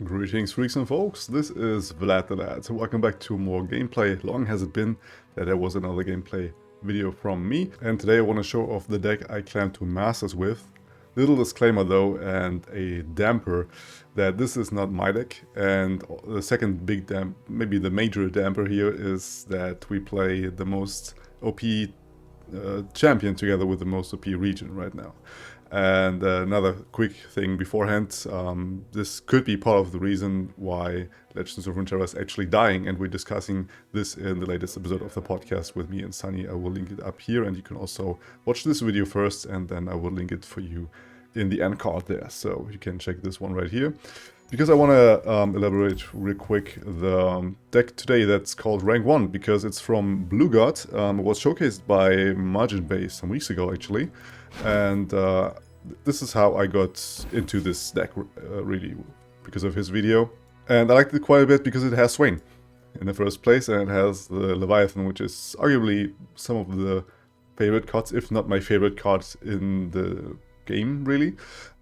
Greetings freaks and folks, this is Vlad the Lad. Welcome back to more gameplay. Long has it been that there was another gameplay video from me, and today I want to show off the deck I climb to Masters with. Little disclaimer though, and a damper, that this is not my deck, and the second big maybe the major damper here, is that we play the most OP champion together with the most OP region right now. And another quick thing beforehand, this could be part of the reason why Legends of Runeterra is actually dying, and we're discussing this in the latest episode of the podcast with me and Sunny. I will link it up here, and you can also watch this video first, and then I will link it for you in the end card there, so you can check this one right here. Because I want to elaborate real quick the deck today that's called Rank 1, because it's from Blue God. It was showcased by Margin Base some weeks ago actually, and this is how I got into this deck really, because of his video. And I liked it quite a bit because it has Swain in the first place, and it has the Leviathan, which is arguably some of the favorite cards, if not my favorite card in the game really.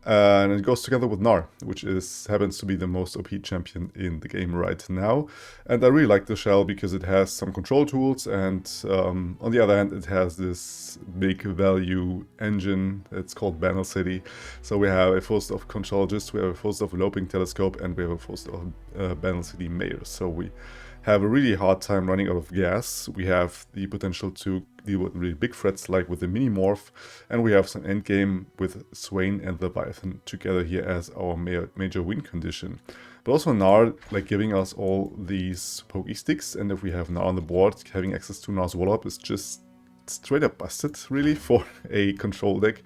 And it goes together with Gnar, which happens to be the most OP champion in the game right now. And I really like the shell because it has some control tools, and on the other hand it has this big value engine. It's called Bandle City. So we have a host of Contrologists, we have a host of Loping Telescope, and we have a host of Bandle City Mayors. So we have a really hard time running out of gas. We have the potential to deal with really big threats like with the mini-morph, and we have some endgame with Swain and the Leviathan together here as our major win condition. But also Gnar, like, giving us all these pokey sticks, and if we have Gnar on the board, having access to Gnar's Wallop is just straight up busted really for a control deck.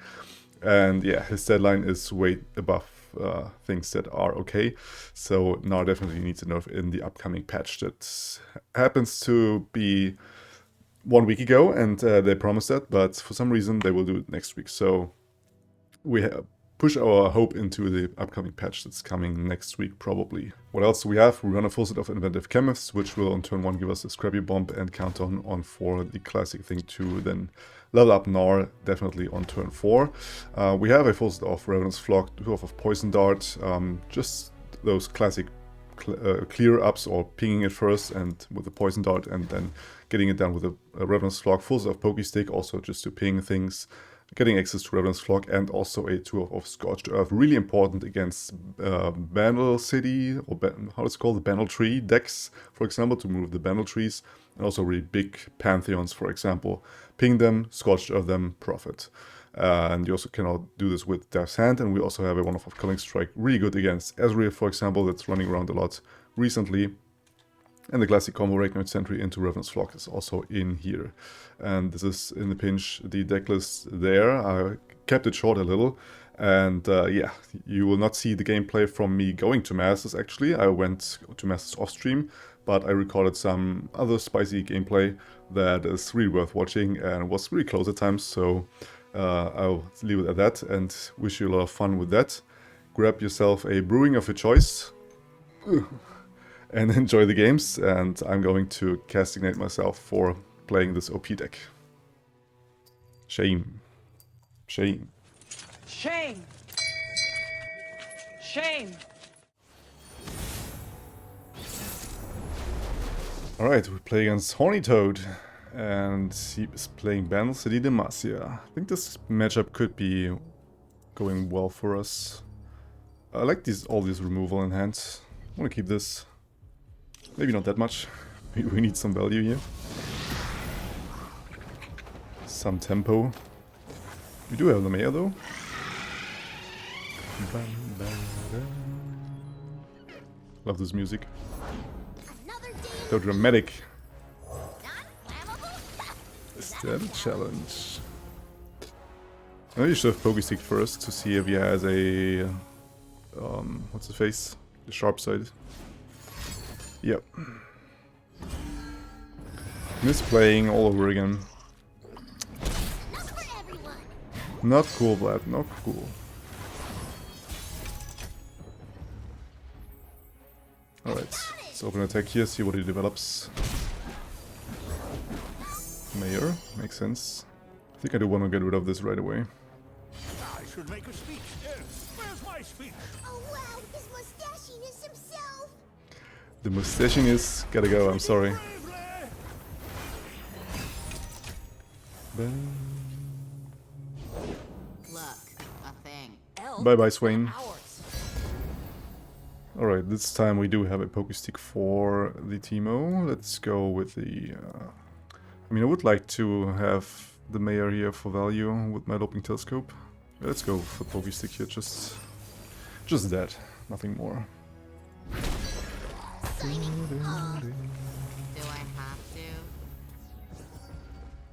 And yeah, his deadline is way above things that are okay, so Gnar definitely needs a nerf in the upcoming patch that happens to be 1 week ago, and they promised that, but for some reason they will do it next week. So we push our hope into the upcoming patch that's coming next week probably. What else do we have? We run a full set of Inventive Chemists, which will on turn 1 give us a Scrappy Bomb and count on 4, the classic thing to then level up Gnar definitely on turn 4. We have a full set of Ravenous Flock, 2 of Poison Dart, just those classic clear ups, or pinging it first and with the Poison Dart, and then getting it down with a Ravenous Flock, full set of Pokey Stick also just to ping things, getting access to Ravenous Flock, and also a 2 of Scorched Earth, really important against Bandle City, or how it's called, the Bandle Tree decks, for example, to move the Bandle Trees, and also really big Pantheons, for example. Ping them, Scorched Earth them, profit. And you also can do this with Death's Hand, and we also have a 1 of Culling Strike, really good against Ezreal, for example, that's running around a lot recently. And the classic combo Reignited Sentry into Ravenous Flock is also in here. And this is in the pinch, the deck list there. I kept it short a little. And yeah, you will not see the gameplay from me going to Masters actually. I went to Masters off stream, but I recorded some other spicy gameplay that is really worth watching and was really close at times. So I'll leave it at that and wish you a lot of fun with that. Grab yourself a brewing of your choice and enjoy the games, and I'm going to castigate myself for playing this OP deck. Shame. Shame. Shame! Shame! Alright, we play against Horny Toad, and he is playing Bandle City Demacia. I think this matchup could be going well for us. I like all these removal in hand. I want to keep this. Maybe not that much. We need some value here. Some tempo. We do have the mayor though. Love this music. So dramatic. Is that a challenge? I know you should have Pokestick first to see if he has a what's his face? The sharp side. Yep. Misplaying all over again. Not cool, Vlad, not cool. Alright, let's open attack here, see what he develops. Mayor, makes sense. I think I do want to get rid of this right away. I should make a speech. Where's my speech? Oh wow, his mustachine is some The mustaching is gotta go, I'm sorry. Bye bye, Swain. Alright, this time we do have a Pokestick for the Teemo. Let's go with the... I mean, I would like to have the Mayor here for value with my Loping Telescope. Let's go for Pokestick here, just that, nothing more. Do I have to?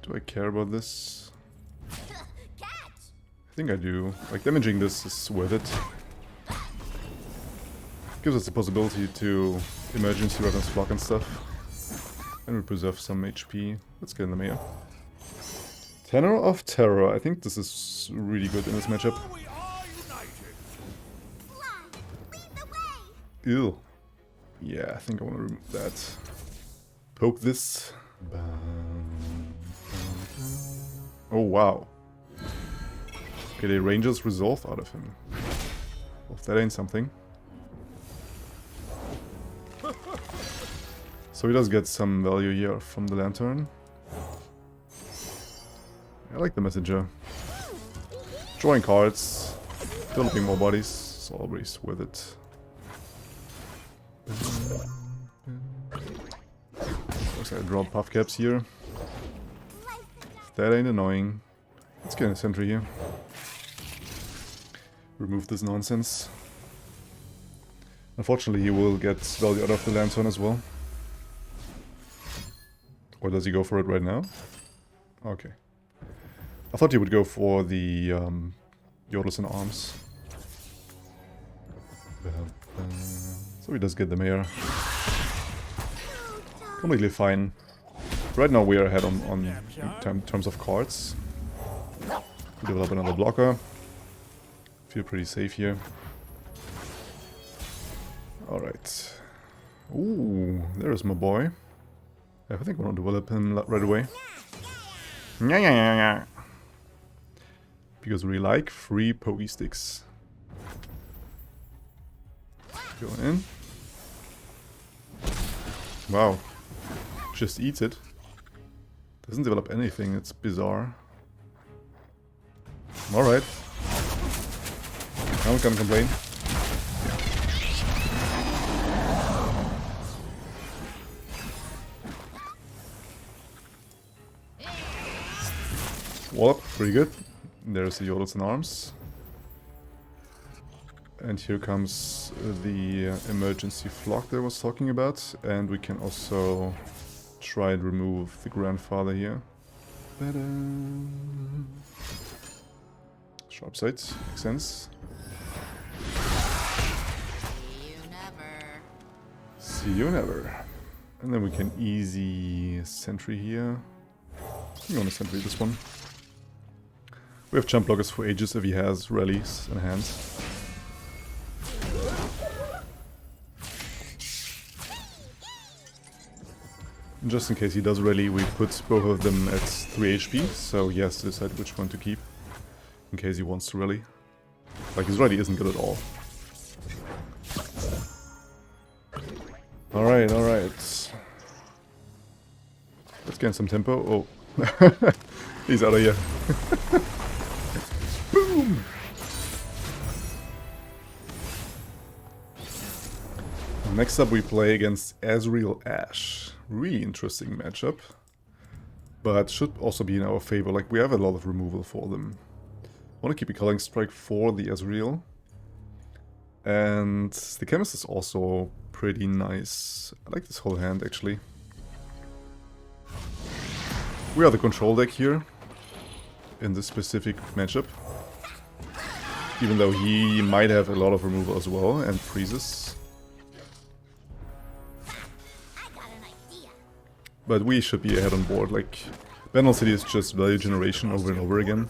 Do I care about this? I think I do. Like, damaging this is worth it. Gives us the possibility to emergency weapons block and stuff. And we preserve some HP. Let's get in the Mayor. Tenor of Terror. I think this is really good in this matchup. Ew. Yeah, I think I want to remove that. Poke this. Oh, wow. Okay, the Ranger's Resolve out of him. Well, if that ain't something. So he does get some value here from the Lantern. I like the Messenger. Drawing cards, developing more bodies, it's always worth it. Looks like I draw puff caps here. That ain't annoying. Let's get a sentry here. Remove this nonsense. Unfortunately, he will get value out of the Lantern as well. Or does he go for it right now? Okay. I thought he would go for the Yordles and arms. So he does get the Mayor. Completely fine. Right now we are ahead in terms of cards. We develop another blocker. Feel pretty safe here. Alright. Ooh, there's my boy. I think I want to develop him right away. Because we like free Pokesticks. Go in. Wow. Just eats it. Doesn't develop anything, it's bizarre. Alright. I'm not gonna complain. Wallop, pretty good. There's the Yordles and arms. And here comes the emergency flock that I was talking about. And we can also try and remove the grandfather here. Sharp sight, makes sense. See you never. See you never. And then we can easy sentry here. I'm gonna sentry this one. We have jump blockers for ages if he has rallies in hand. And just in case he does rally, we put both of them at 3 HP, so he has to decide which one to keep. In case he wants to rally. Like, his rally isn't good at all. Alright, alright. Let's gain some tempo. Oh. He's out of here. Boom! Next up we play against Ezreal Ashe. Really interesting matchup. But should also be in our favor. Like, we have a lot of removal for them. I want to keep a Culling Strike for the Ezreal. And the Chemist is also pretty nice. I like this whole hand, actually. We are the control deck here. In this specific matchup. Even though he might have a lot of removal as well, and freezes. But we should be ahead on board, like... Bandle City is just value generation over and over again.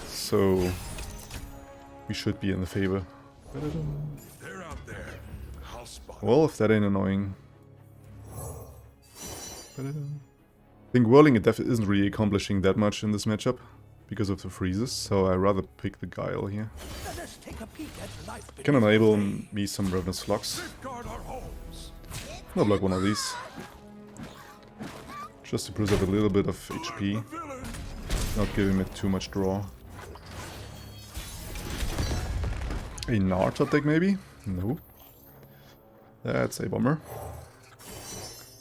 So... we should be in the favor. Well, if that ain't annoying... I think whirling it definitely isn't really accomplishing that much in this matchup because of the freezes, so I rather pick the Guile here. Can enable me some Ravenous Flux. I'll block one of these. Just to preserve a little bit of HP. Not giving it too much draw. A Gnar top deck maybe? No. That's a bummer.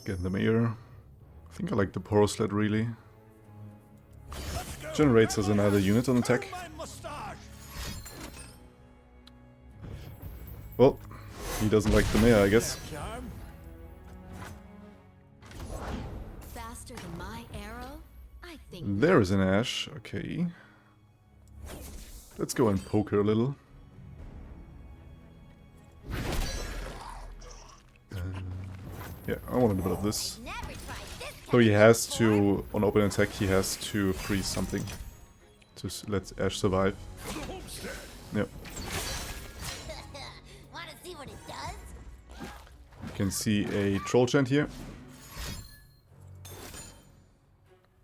Get the mayor. I think I like the Poro sled really. Generates as another unit on attack. Well, he doesn't like the mayor, I guess. Faster than my arrow? I think There is an Ashe, okay. Let's go and poke her a little. Yeah, I want to develop this. never tried this. So he has to, on open attack, he has to freeze something to let Ashe survive. Yep. Wanna see what it does? You can see a troll chant here.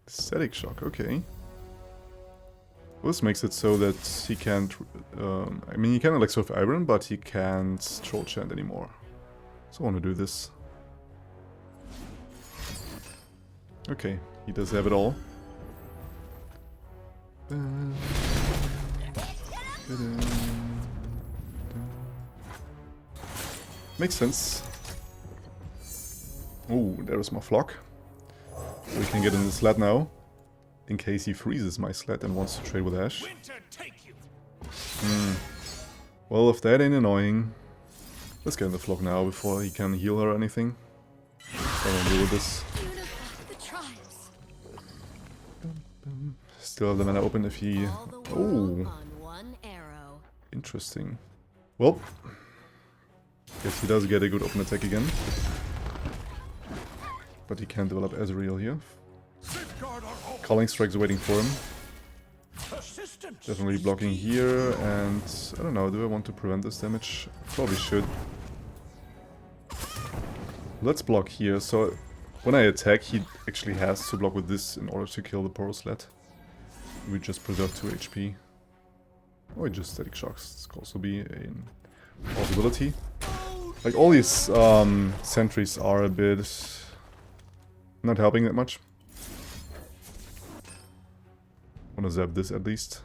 Static shock, okay. Well, this makes it so that he can't. I mean, he can Elixir of Iron, but he can't troll chant anymore. So I want to do this. Okay, he does have it all. Makes sense. Oh, there is my flock. We can get in the sled now. In case he freezes my sled and wants to trade with Ashe. Well, if that ain't annoying, let's get in the flock now before he can heal her or anything. I don't deal with this. Still have the mana open if he... Oh, interesting. Well, guess he does get a good open attack again. But he can't develop Ezreal here. Calling Strike's waiting for him. Definitely blocking here, and I don't know, do I want to prevent this damage? Probably should. Let's block here, so when I attack he actually has to block with this in order to kill the Poro sled. We just preserve 2 HP. Or just static shocks, this could also be a possibility. Like all these sentries are a bit not helping that much. Wanna zap this at least.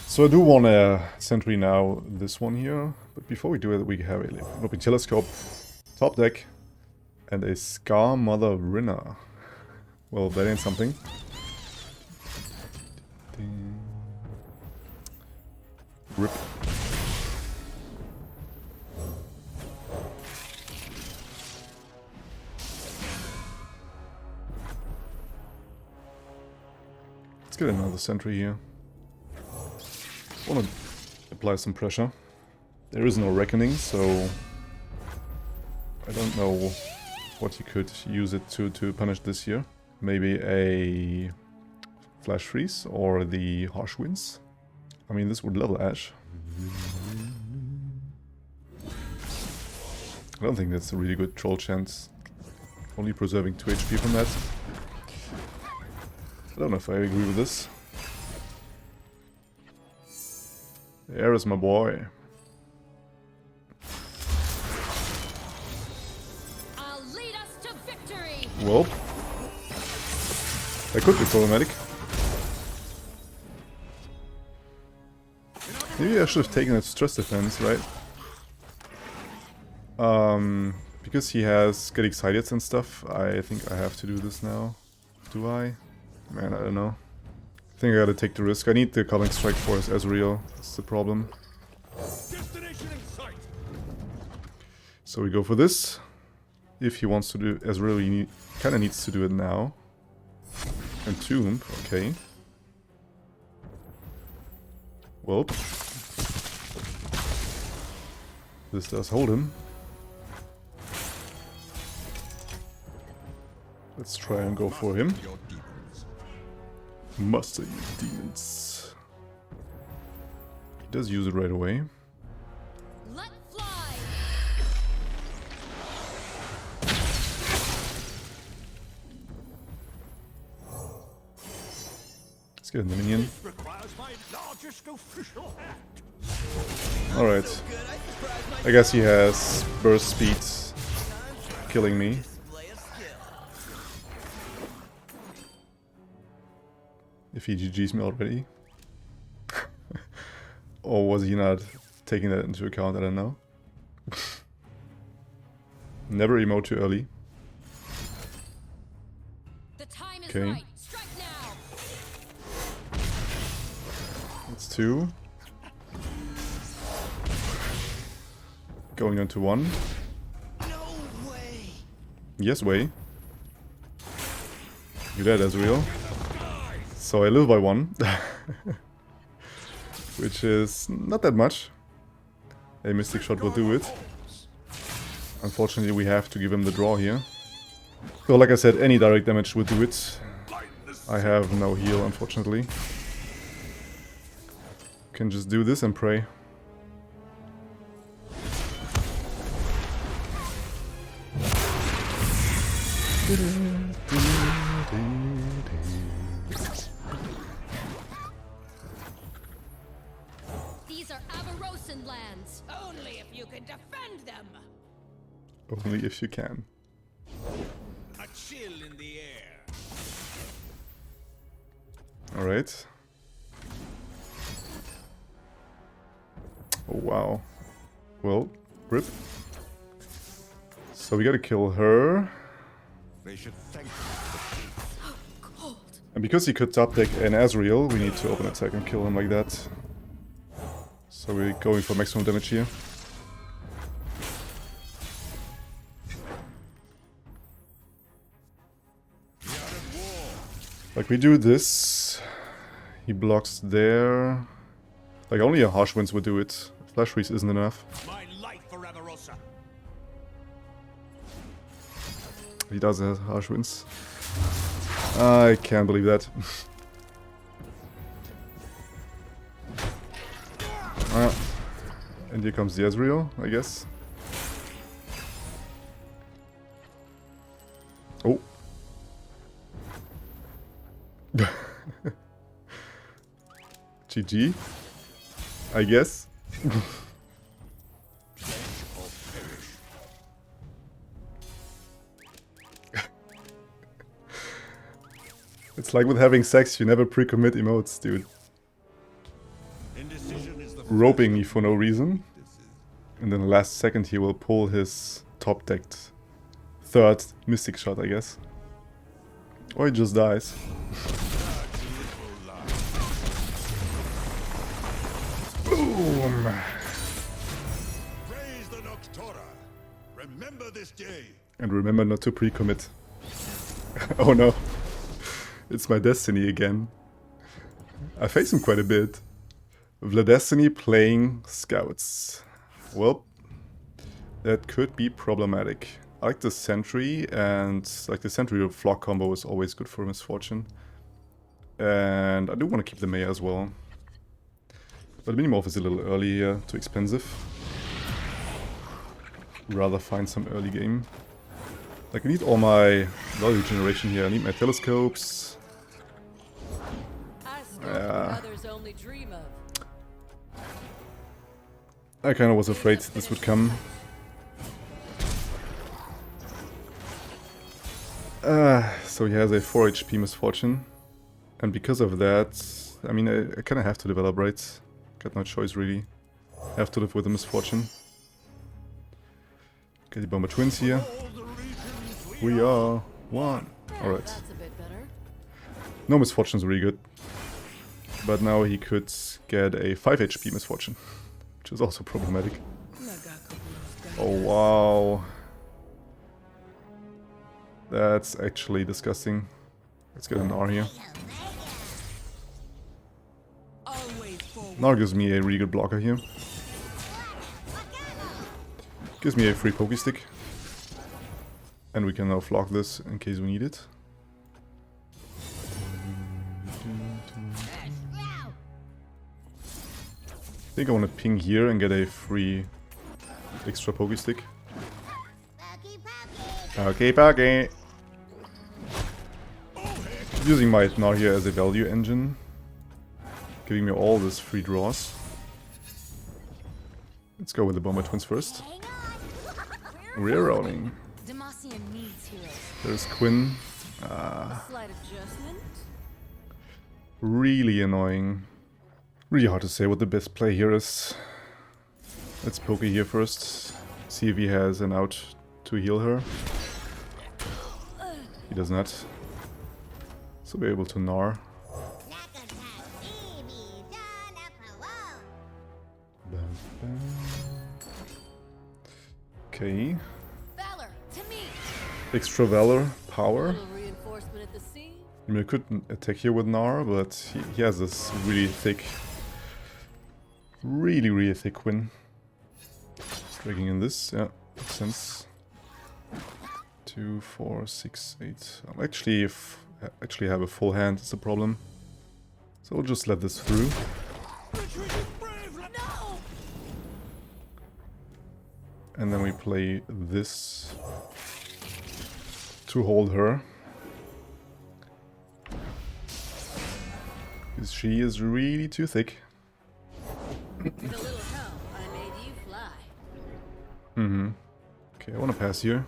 So I do want a sentry now, this one here, but before we do it we have a Looping Telescope, top deck, and a Scar Mother Rinner. Well, that ain't something. Rip. Let's get another sentry here. Want to apply some pressure. There is no reckoning, so I don't know what you could use it to punish this here. Maybe a Flash Freeze or the Harsh Winds. I mean, this would level Ashe. I don't think that's a really good troll chance. Only preserving 2 HP from that. I don't know if I agree with this. There is my boy. I'll lead us to victory. Well, that could be problematic. Maybe I should have taken a stress defense, right? Because he has get excited and stuff, I think I have to do this now. Do I? Man, I don't know. I think I gotta take the risk. I need the Calling Strike for his Ezreal. That's the problem. So we go for this. If he wants to do Ezreal, he kinda needs to do it now. Entomb, okay. Well, this does hold him. Let's try and go for him. Muster you demons. He does use it right away. Let fly. Let's get in the minion. Alright. I guess he has burst speed, killing me. If he GG's me already. Or was he not taking that into account? I don't know. Never emote too early. The time is Okay. right. Strike now. That's 2. Going on to 1. No way. Yes, way. You're dead, Ezreal. So I live by 1. Which is not that much. A Mystic Shot will do it. Unfortunately, we have to give him the draw here. So like I said, any direct damage would do it. I have no heal, unfortunately. Can just do this and pray. These are Avarosan lands. Only if you can defend them. Only if you can. A chill in the air. Alright. Oh wow. Well, rip. So we gotta kill her. They should thank Cold. And because he could top deck an Ezreal, we need to open attack and kill him like that. So we're going for maximum damage here. Like we do this, he blocks there. Like only a Harsh Winds would do it. Flash Freeze isn't enough. my life for Avarosa. He does have Harsh Winds. I can't believe that. And here comes the Ezreal, I guess. Oh. GG, I guess. It's like with having sex, you never pre-commit emotes, dude. Indecision is the Roping me for no reason. And then the last second he will pull his top decked third Mystic Shot, I guess. Or he just dies. Boom! Praise the Noctora. Remember this day. And remember not to pre-commit. Oh no. It's my destiny again. I face him quite a bit. Vlad Destiny playing Scouts. Well, that could be problematic. I like the Sentry, and like the Sentry with Flock combo is always good for Misfortune. And I do want to keep the Maya as well. But Minimorph is a little early here, too expensive. Rather find some early game. Like I need all my value generation here. I need my telescopes. Yeah. I kind of was afraid this would come. So he has a 4 HP Misfortune. And because of that, I mean, I kind of have to develop, right? Got no choice, really. Have to live with the Misfortune. Get the Bomber Twins here. We are one. Alright. No Misfortune's really good. But now he could get a 5 HP Misfortune. Which is also problematic. Oh wow. That's actually disgusting. Let's get an R here. Gnar gives me a really good blocker here. Gives me a free Poké Stick. And we can now flock this in case we need it. I think I want to ping here and get a free extra Poké Stick. Poké. Using my Gnar here as a value engine. Giving me all these free draws. Let's go with the Bomber Twins first. Hang on. We're rolling. Demacian needs heroes. There's Quinn. Slight adjustment. Really annoying. Really hard to say what the best play here is. Let's poke here first. See if he has an out to heal her. He does not. So we're able to Gnar. Okay. Valor to me. Extra Valor power. Little reinforcement at the scene. I mean, I could attack here with Gnar, but he has this really thick, really thick Quinn. Dragging in this, yeah, makes sense. 2, 4, 6, 8. Actually have a full hand, it's a problem. So we'll just let this through. No. And then we play this to hold her. Because she is really too thick. With a little help, I made you fly. Mm-hmm. Okay, I want to pass here.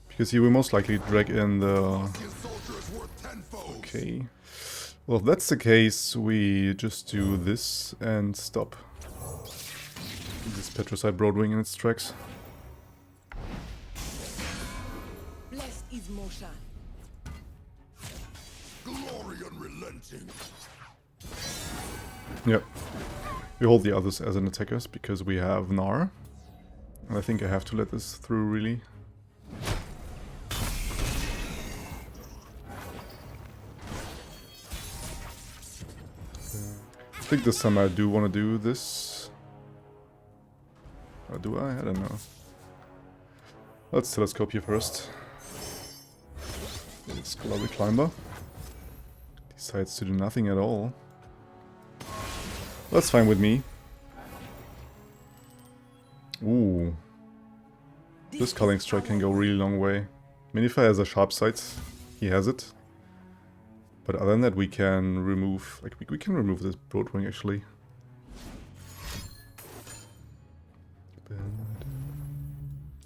Because he will most likely drag in the... Okay. Well, if that's the case, we just do this and stop. This Petricide Broadwing in its tracks. Blessed is motion. Glory unrelenting. Yep. We hold the others as an attackers because we have Gnar. And I think I have to let this through, really. I think this time I do want to do this. Or do I? I don't know. Let's telescope here first. Let's call the climber. Decides to do nothing at all. That's fine with me. Ooh. This Culling Strike can go a really long way. Minify has a sharp sight. He has it. But other than that, we can remove... Like, we can remove this Broadwing, actually.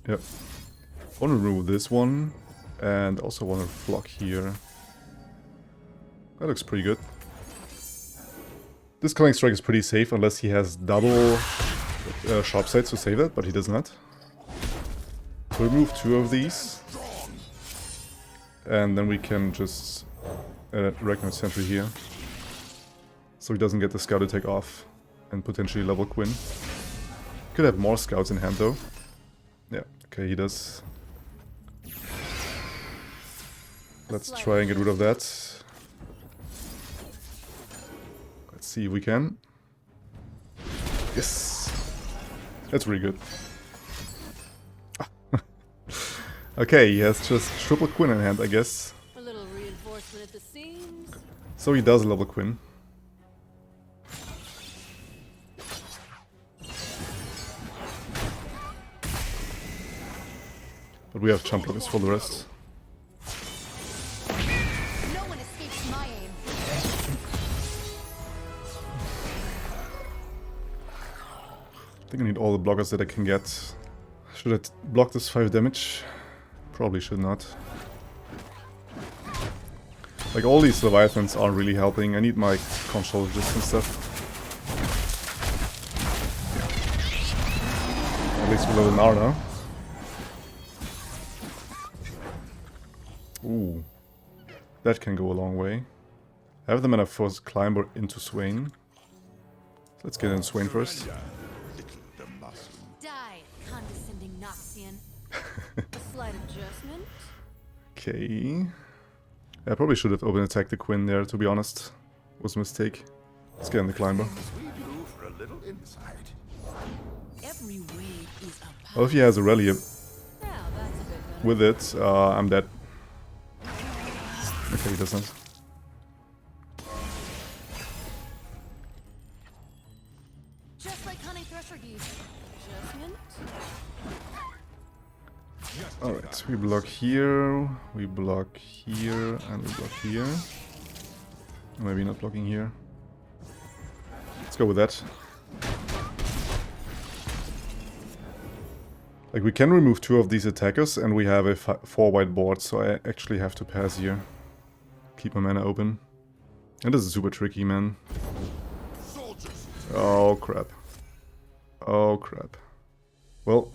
Yep. I want to remove this one. And also want to block here. That looks pretty good. This Culling Strike is pretty safe, unless he has double sharp sights to save it, but he does not. So remove 2 of these. And then we can just... Ragnar Sentry here. So he doesn't get the scout attack off and potentially level Quinn. Could have more scouts in hand though. Yeah, okay, he does. Let's try and get rid of that. Let's see if we can. Yes! That's really good. Okay, he has just triple Quinn in hand, I guess. A little reinforcement at the seams. So he does level Quinn. But we have champ blockers for the rest. No one escapes my aim. I think I need all the blockers that I can get. Should I block this 5 damage? Probably should not. Like, all these Leviathans are really helping. I need my control resistance stuff. At least with level Gnar now. Ooh. That can go a long way. I have the mana for Climber into Swain. Let's get in Swain first. Die, condescending Noxian. A slight adjustment. Okay. I probably should have open attacked the Quinn there, to be honest. It was a mistake. Let's get in the Climber. Every wave is a Well, if he has a rally Now that's a bit better. with it, I'm dead. Okay, he doesn't. Just like hunting thresher geese. Adjustment. Alright, we block here, and we block here. Maybe not blocking here. Let's go with that. Like, we can remove 2 of these attackers, and we have a 4 white board, so I actually have to pass here. Keep my mana open. And this is super tricky, man. Oh, crap. Oh, crap. Well,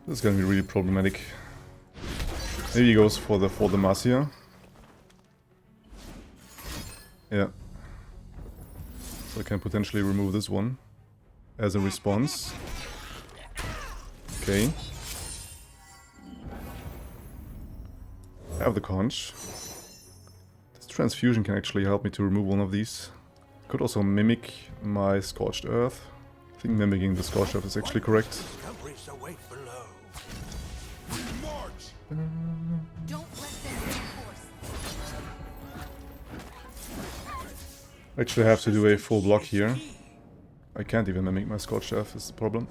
this is gonna be really problematic. Maybe he goes for the Marcia. Yeah. So I can potentially remove this one as a response. Okay. I have the conch. This transfusion can actually help me to remove one of these. Could also mimic my Scorched Earth. I think mimicking the Scorched Earth is actually correct. Don't let them reinforce. Actually, I have to do a full block here. I can't even mimic my Scorched Earth, is the problem.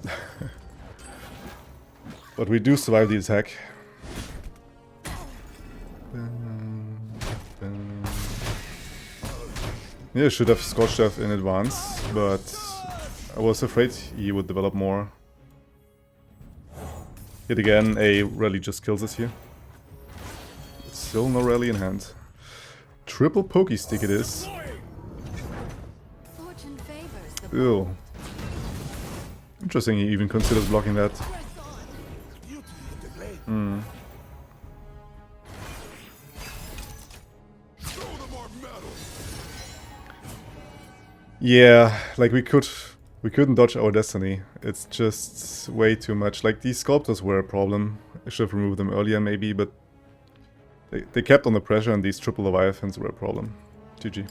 But we do survive the attack. Yeah, I should have Scorched Earth in advance, but I was afraid he would develop more. Yet again, a rally just kills us here. Still no rally in hand. Triple pokey stick it is. Fortune favors the Ew. Interesting, he even considers blocking that. Hmm. Yeah, like we couldn't dodge our destiny. It's just way too much. Like, these sculptors were a problem. I should have removed them earlier maybe, but they kept on the pressure, and these triple Leviathans were a problem. GG.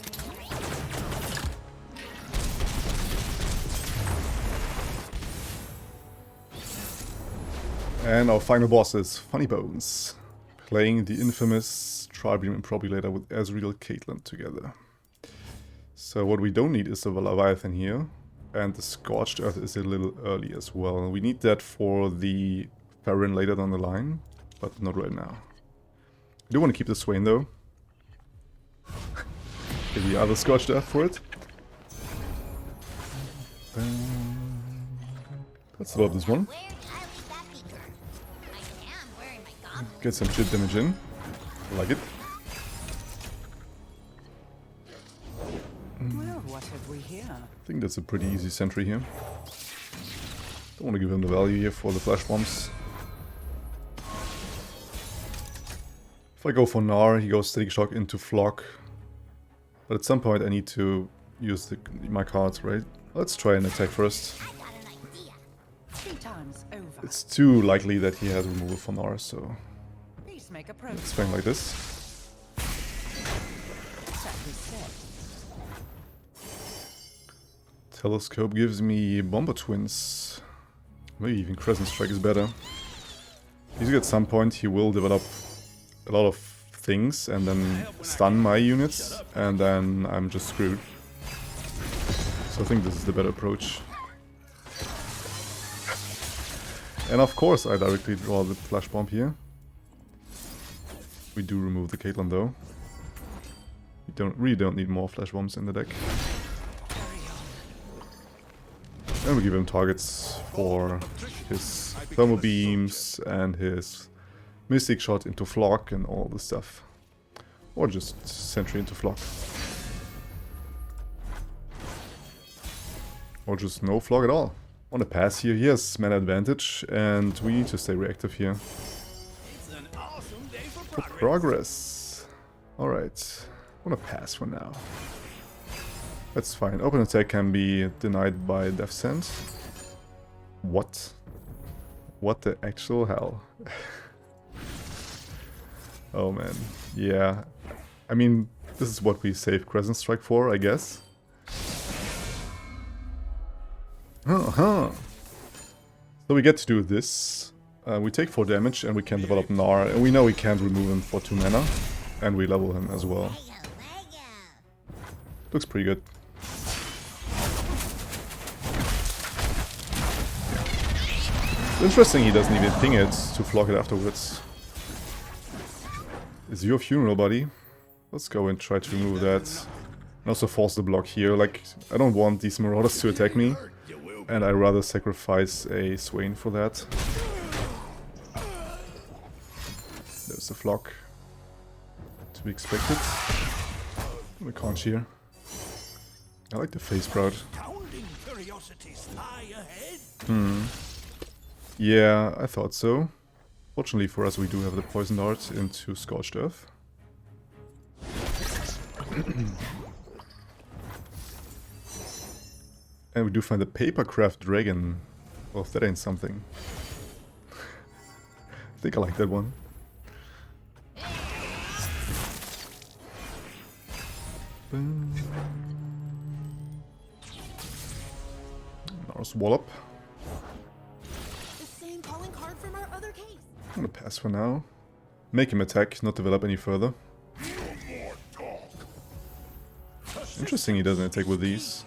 And our final boss is Funny Bones, playing the infamous Tribeam Improbulator with Ezreal Caitlyn together. So what we don't need is the Leviathan here, and the Scorched Earth is a little early as well. We need that for the Farron later down the line, but not right now. I do want to keep the Swain though. Get the other Scorched Earth for it. Let's develop this one. Get some chip damage in. I like it. Well, what have we here? I think that's a pretty easy sentry here. Don't want to give him the value here for the flash bombs. If I go for Gnar, he goes Static Shock into Flock. But at some point I need to use my cards, right? Let's try and attack first. 3 times over. It's too likely that he has removal for Gnar, so Please make a let's progress. swing like this. Exactly said. Telescope gives me Bomber Twins. Maybe even Crescent Strike is better. Usually at some point he will develop a lot of things and then stun my units, and then I'm just screwed. So I think this is the better approach. And of course I directly draw the Flash Bomb here. We do remove the Caitlyn though. We really don't need more Flash Bombs in the deck. And we give him targets for his Thermal Beams and his Mystic Shot into Flock and all this stuff. Or just Sentry into Flock. Or just no Flock at all. On a pass here, he has mana advantage, and we need to stay reactive here. It's an awesome day For progress. Alright. I'm gonna pass for now. That's fine. Open attack can be denied by Death Send. What? What the actual hell? Oh man. Yeah. I mean, this is what we save Crescent Strike for, I guess. So we get to do this. We take 4 damage and we can develop Gnar, and we know we can't remove him for 2 mana. And we level him as well. Looks pretty good. It's interesting he doesn't even ping it to flock it afterwards. It's your funeral, buddy. Let's go and try to remove that. And also force the block here. Like, I don't want these Marauders to attack me. And I'd rather sacrifice a Swain for that. Just a flock. To be expected. The conch here. I like the face sprout. Astounding curiosities lie ahead. Yeah, I thought so. Fortunately for us, we do have the poison dart into Scorched Earth. And we do find the Papercraft Dragon. Well, if that ain't something. I think I like that one. Nar's Wallop. The same calling card from our other case. I'm gonna pass for now. Make him attack, not develop any further. Interesting he doesn't attack with these.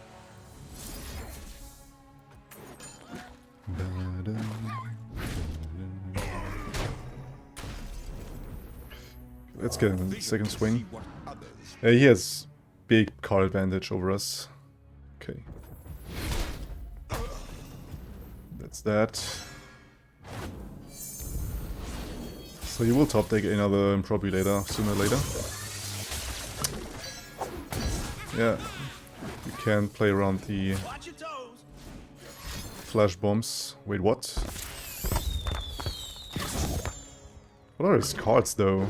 Let's get him in the second swing. He has big card advantage over us. Okay. That's that. So you will top deck another probably later, sooner or later. Yeah. You can play around the Watch your toes. flash bombs. Wait, what? What are his cards though?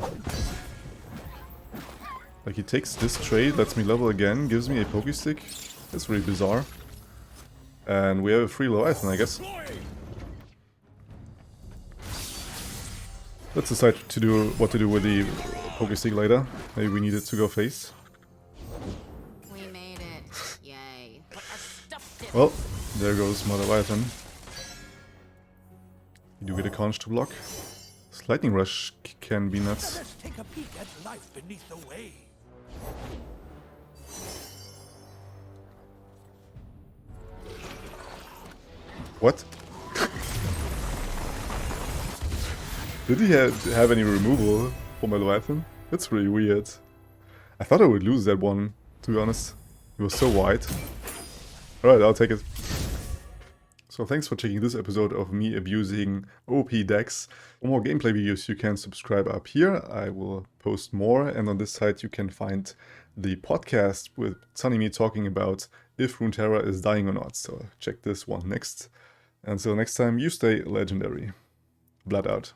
Like he takes this trade, lets me level again, gives me a Pokestick. That's really bizarre. And we have a free Leviathan, I guess. Let's decide to do what to do with the Pokestick later. Maybe we need it to go face. We made it. Yay. But I stuffed it. Well, there goes my Leviathan. You do get a conch to block. This Lightning Rush can be nuts. Let's take a peek at life beneath the waves. What? Did he have any removal for my Leviathan? That's really weird. I thought I would lose that one, to be honest. It was so wide. Alright, I'll take it. So thanks for checking this episode of me abusing OP decks. For more gameplay videos you can subscribe up here. I will post more, and on this site you can find the podcast with Sunny me talking about if Runeterra is dying or not. So check this one next. Until next time, you stay legendary. Vlad out.